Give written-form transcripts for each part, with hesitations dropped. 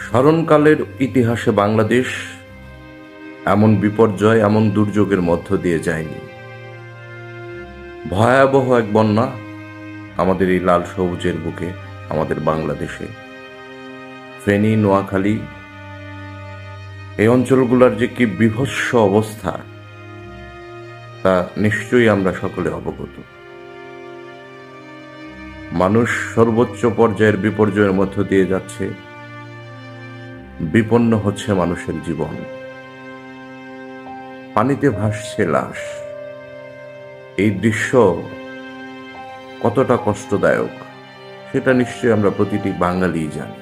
স্মরণকালের ইতিহাসে বাংলাদেশ এমন বিপর্যয়, এমন দুর্যোগের মধ্য দিয়ে যায়নি। ভয়াবহ এক বন্যা আমাদের এই লাল সবুজের বুকে, আমাদের বাংলাদেশে ফেনী, নোয়াখালী, এই অঞ্চলগুলোর যে কি বিভৎস অবস্থা তা নিশ্চয়ই আমরা সকলে অবগত। মানুষ সর্বোচ্চ পর্যায়ের বিপর্যয়ের মধ্য দিয়ে যাচ্ছে, বিপন্ন হচ্ছে মানুষের জীবন, পানিতে ভাসছে লাশ। এই দৃশ্য কতটা কষ্টদায়ক সেটা নিশ্চয়ই আমরা প্রতিটি বাঙালিই জানি।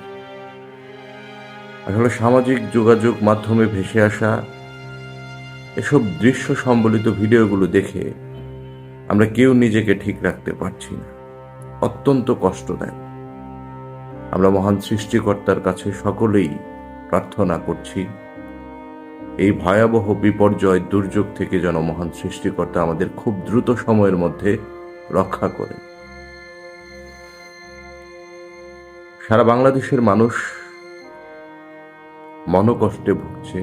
আসলে সামাজিক যোগাযোগ মাধ্যমে ভেসে আসা এসব দৃশ্য সম্বলিত ভিডিওগুলো দেখে আমরা কেউ নিজেকে ঠিক রাখতে পারছি না। অত্যন্ত কষ্টদায়ক। আমরা মহান সৃষ্টিকর্তার কাছে সকলেই প্রার্থনা করছি, এই ভয়াবহ বিপর্যয় দুর্যোগ থেকে যেন মহান সৃষ্টিকর্তা আমাদের খুব দ্রুত সময়ের মধ্যে রক্ষা করেন। সারা বাংলাদেশের মানুষ মনোকষ্টে ভুগছে,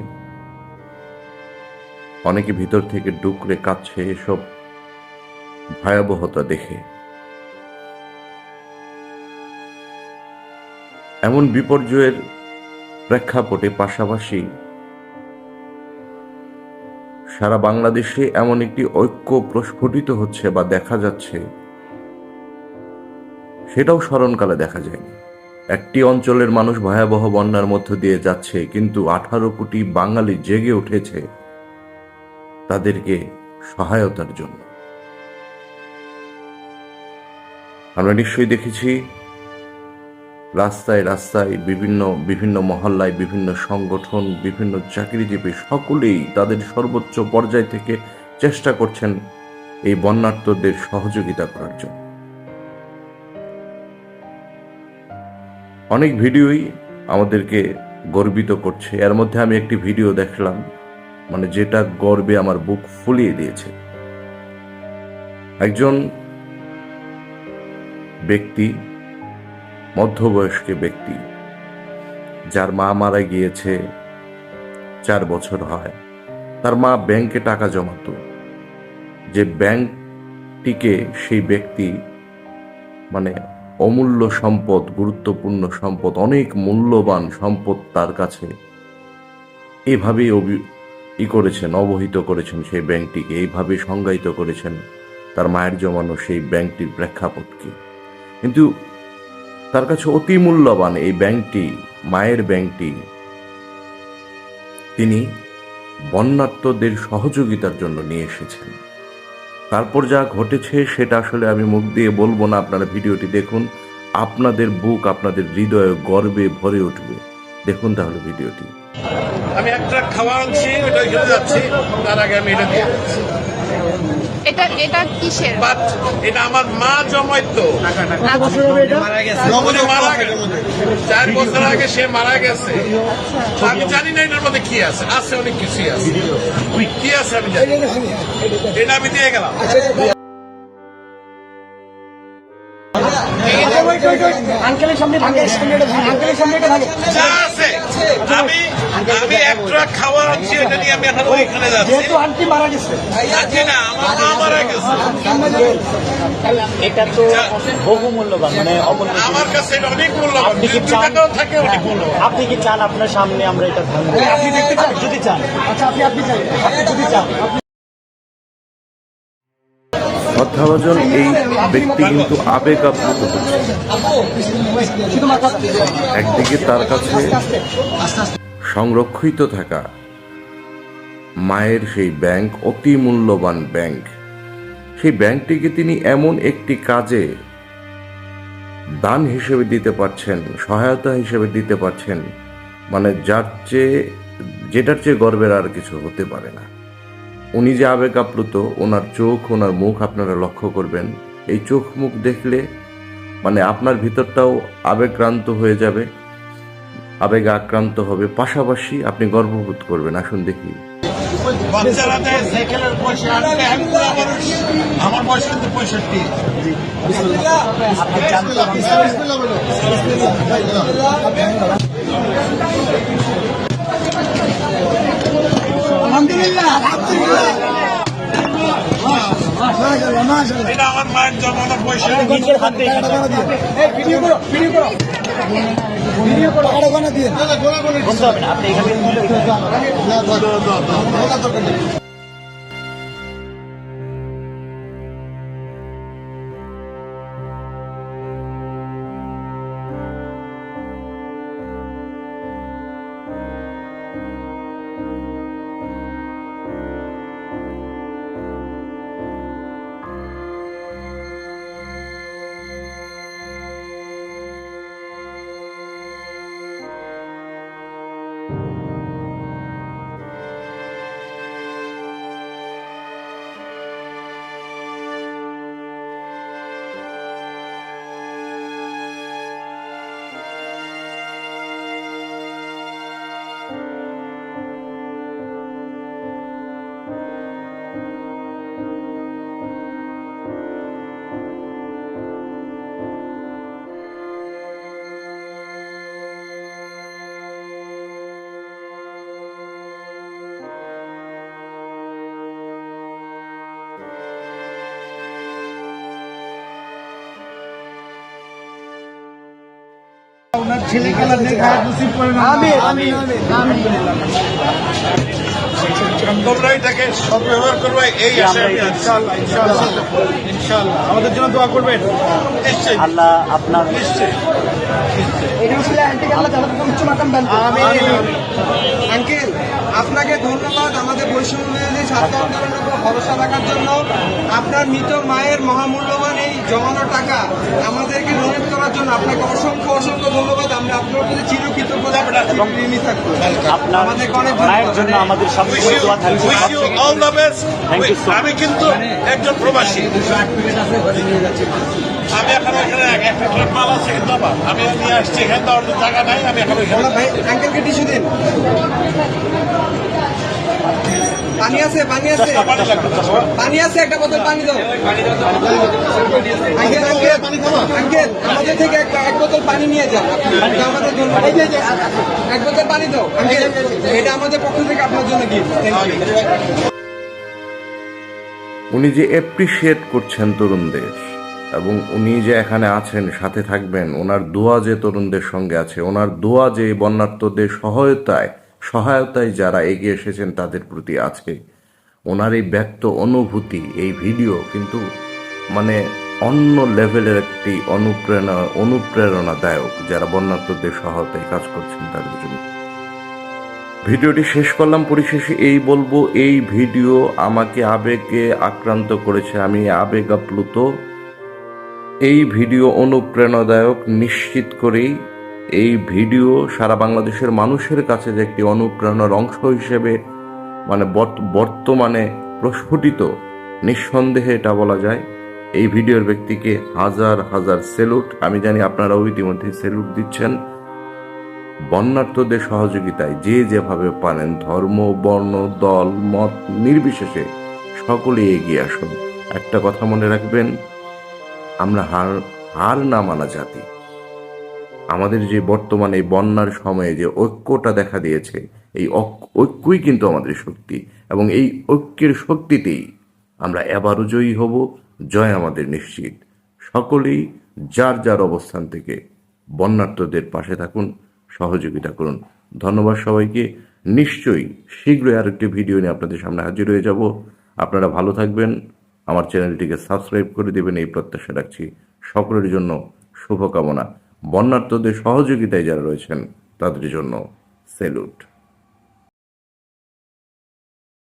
অনেকে ভিতর থেকে ডুকরে কাঁদছে এসব ভয়াবহতা দেখে। এমন বিপর্যয়ের প্রেক্ষাপটে পাশাপাশি সারা বাংলাদেশে এমন একটি ঐক্য প্রস্ফুটিত হচ্ছে বা দেখা যাচ্ছে, সেটাও স্মরণকালে দেখা যায়নি। একটি অঞ্চলের মানুষ ভয়াবহ বন্যার মধ্য দিয়ে যাচ্ছে, কিন্তু 18 কোটি বাঙালি জেগে উঠেছে তাদেরকে সহায়তার জন্য। আমরা নিশ্চয়ই দেখেছি রাস্তায় রাস্তায় বিভিন্ন মহল্লায় বিভিন্ন সংগঠন, বিভিন্ন চাকরিজীবী সকলেই তাদের সর্বোচ্চ পর্যায় থেকে চেষ্টা করছেন এই বন্যার্তদের সহযোগিতা করার জন্য। অনেক ভিডিওই আমাদেরকে গর্বিত করছে। এর মধ্যে আমি একটি ভিডিও দেখলাম, যেটা গর্বে আমার বুক ফুলিয়ে দিয়েছে। একজন ব্যক্তি, মধ্যবয়স্ক ব্যক্তি, যার মা মারা গিয়েছে 4 বছর হয়। তার মা ব্যাংকে টাকা জমাতো, যে ব্যাংকটিকে সেই ব্যক্তি অমূল্য সম্পদ, গুরুত্বপূর্ণ সম্পদ, অনেক মূল্যবান সম্পদ তার কাছে এইভাবেই অবহিত করেছেন সেই ব্যাংকটিকে, এইভাবে সংজ্ঞায়িত করেছেন তার মায়ের জমানো সেই ব্যাংকটির প্রেক্ষাপটকে। কিন্তু তার কাছে অতি মূল্যবান এই ব্যাংকটি, মায়ের ব্যাংকটি, তিনি বন্যার্তদের সহযোগিতার জন্য নিয়ে এসেছেন। তারপর যা ঘটেছে সেটা আসলে আমি মুখ দিয়ে বলবো না, আপনারা ভিডিওটি দেখুন, আপনাদের বুক, আপনাদের হৃদয়ে গর্বে ভরে উঠবে। দেখুন তাহলে ভিডিওটি। আমি একটা খাওয়া আনছি, ওটা খেতে যাচ্ছি, তার আগে আমি এটা দিয়ে এটা কিসের? এটা আমার মা জমাইতো, মারা গেছে 4 বছর আগে, সে মারা গেছে। আমি জানি না এটার মধ্যে কি আছে, অনেক কিছুই আছে, কি আছে আমি জানি। এটা আমি দিয়ে গেলাম। যা আছে আমি এক ট্রাক খাওয়া আনছি, এটা নিয়ে আমি এখন ওইখানে যাচ্ছি। আন্টি মারা গেছে, না আমার মা মারা গেছে। এটা তো বহু মূল্যবান, আমার কাছে এটা অনেক মূল্যবান। আপনি কি চান, থাকে অনেক মূল্যবান। আপনি কি চান আপনার সামনে আমরা এটা থাকবো? আপনি দেখতে চান? যদি চান, আচ্ছা আপনি চান, যদি চান। শ্রদ্ধাভাজন এই ব্যক্তি কিন্তু আবেগ আপ্লুত হচ্ছে। একদিকে তার কাছে সংরক্ষিত থাকা মায়ের সেই ব্যাংক, অতি মূল্যবান ব্যাংক, সেই ব্যাংকটিকে তিনি এমন একটি কাজে দান হিসেবে দিতে পারছেন, সহায়তা হিসেবে দিতে পারছেন, যেটার চেয়ে গর্বের আর কিছু হতে পারে না। উনি যে আবেগ আপ্লুত, ওনার চোখ, ওনার মুখ আপনারা লক্ষ্য করবেন। এই চোখ মুখ দেখলে আপনার ভিতরটাও আবেগক্রান্ত হয়ে যাবে, আবেগে আক্রান্ত হবে, পাশাপাশি আপনি গর্ববোধ করবেন। আসুন দেখি। বাচ্চারা সাইকেলের পয়সা আনতে, আমি আমার বয়স কিন্তু 65। আপনি জানতে এটা আমার মায়ের জন্মানো পয়সা। নিজের হাতে বলতে হবে না, আপনি এখান থেকে তোমরা এটাকে সদ্ব্যবহার করবে, এই আশায় আমি আছি। আমাদের জন্য দোয়া করবেন। নিশ্চয়ই আল্লাহ আপনার নিশ্চয়ই। আঙ্কেল, আপনাকে ধন্যবাদ আমাদের বৈষম্য বিরোধী ছাত্র আন্দোলনের উপর ভরসা রাখার জন্য। আপনার মৃত মায়ের মহামূল্যবান এই জমানো টাকা আমাদেরকে ডোনেট করার জন্য আপনাকে অসংখ্য অসংখ্য ধন্যবাদ। আমরা আপনার প্রতি চিরকৃতজ্ঞতা এবং ঋণী থাকবো। আপনার আমাদেরকে অনেক মায়ের জন্য আমাদের সবসময় দোয়া থাকবে। Wish you all the best. Thank you so much. আমি কিন্তু একজন প্রবাসী। আমি এখন এখানে একটা ট্রেন মাল আছে কিন্তু আমার। আমি নিয়ে আসছি, এখানে দেওয়ার জায়গা নাই, আমি এখন এখানে। ভাই আঙ্কেলকে টিস্যু দিন। পানি আছে, পানি আছে, পানি লাগবে। পানি আছে, একটা বোতল পানি দাও। আঙ্কেল আঙ্কেল আঙ্কেল আমাদের থেকে এক বোতল পানি নিয়ে যান। এটা আমাদের জন্য এক বোতল পানি দাও আঙ্কেল, এটা আমাদের পক্ষ থেকে আপনার জন্য গিফট। উনি যে অ্যাপ্রিসিয়েট করছেন তরুণদের এবং উনি যে এখানে আছেন, সাথে থাকবেন, ওনার দোয়া যে তরুণদের সঙ্গে আছে, ওনার দোয়া যে বন্যার্তদের সহায়তায় যারা এগিয়ে এসেছেন তাদের প্রতি আছে, ওনার এই ব্যক্ত অনুভূতি, এই ভিডিও কিন্তু মানে অন্য লেভেলের একটি অনুপ্রেরণাদায়ক যারা বন্যার্তদের সহায়তায় কাজ করছেন তাদের জন্য। ভিডিওটি শেষ করলাম, পরিশেষে এই বলবো, এই ভিডিও আমাকে আবেগে আক্রান্ত করেছে, আমি আবেগ আপ্লুত। এই ভিডিও অনুপ্রেরণাদায়ক, নিশ্চিত করেই এই ভিডিও সারা বাংলাদেশের মানুষের কাছে যে একটি অনুপ্রেরণার অংশ হিসেবে মানে বর্তমানে প্রস্ফুটিত, নিঃসন্দেহে এটা বলা যায়। এই ভিডিওর ব্যক্তিকে হাজার হাজার সেলুট। আমি জানি আপনারাও ইতিমধ্যে সেলুট দিচ্ছেন। বন্যার্তদের সহযোগিতায় যে যেভাবে পারেন, ধর্ম, বর্ণ, দল, মত নির্বিশেষে সকলেই এগিয়ে আসুন। একটা কথা মনে রাখবেন, আমরা হার না মানা জাতি। আমাদের যে বর্তমানে এই বন্যার সময়ে যে ঐক্যটা দেখা দিয়েছে, এই ঐক্যই কিন্তু আমাদের শক্তি, এবং এই ঐক্যের শক্তিতেই আমরা এবারও জয়ী হব। জয় আমাদের নিশ্চিত। সকলেই যার যার অবস্থান থেকে বন্যার্তদের পাশে থাকুন, সহযোগিতা করুন। ধন্যবাদ সবাইকে। নিশ্চয়ই শীঘ্রই আরেকটি ভিডিও নিয়ে আপনাদের সামনে হাজির হয়ে যাব। আপনারা ভালো থাকবেন, আমার চ্যানেলটিকে সাবস্ক্রাইব করে দেবেন, এই প্রত্যাশা রাখছি। সকলের জন্য শুভকামনা। বন্যার্তদের সহযোগিতায় যারা রয়েছেন তাদের জন্য সেলুট।